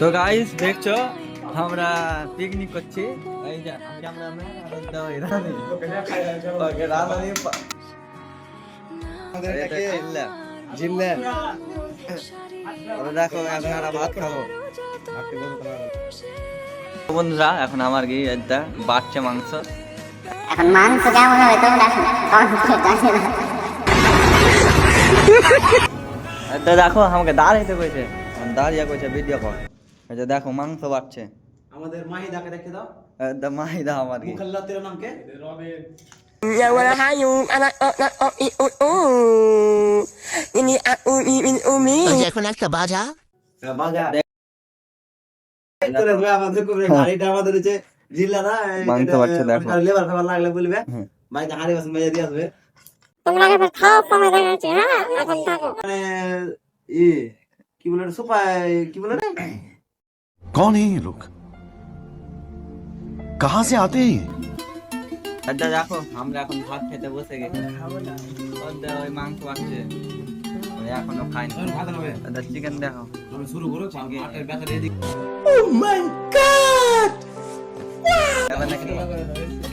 তো গাইস দেখছো আমরা পিকনিক করছি এই যে ক্যামেরাম্যান আর দাও রানী ওকে রানী আমাদের এটাকে জিল্লা দেখো এখন আমরা ভাত খাবো বন্ধুরা এখন আমার কি একটা বাচ্চা মাংস এখন মাংস কেমন হবে তোমরা কমেন্ট করে জানিও এটা দেখো আমাকে দাঁড়াইতে কইছে দাঁড়িয়ে কইছে ভিডিও কল এই যে দেখো মাংস বাড়ছে আমাদের মাহিদাকে দেখে দাও। মাহিদা আমার কি মুখাল্লা তের নাম কে? Ya wala hayung anak anak ini aku min umi এখন একটা বাজা বাজা করে ভাই আমাদের কোরে গাড়িটা আমাদের হচ্ছে জিল্লা না মাংস বাড়ছে দেখো লেবার খাবার লাগলে বলবে ভাই হাড়ি বাসন মেজে দিয়ে আসবে তোমরা আগে খাও কমে দেখাচ্ছি হ্যাঁ এখন থাকো মানে ই কি বলে সুপাই কি বলে রে कौन है ये लोग कहां से आते हैं ये? এটা দেখো আমরা এখন ভাত খেতে বসে গেছি ওই মাংস বাড়ছে এখনো খাইনি ভাত হবে এটা চিকেন দেখো আমি শুরু করো মাঠের ব্যাটারি এদিকে এবার নাকি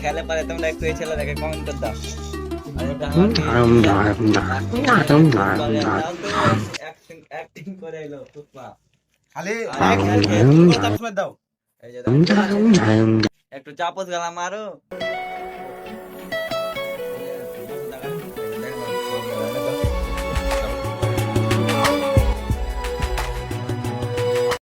খেলে পারে তোমরা একটু এই ছেলেটাকে কমেন্ট করে দাও অ্যাক্টিং করে এলো পুষ্পা খালি দাও এই যে একটু চাপস গেলাম মারো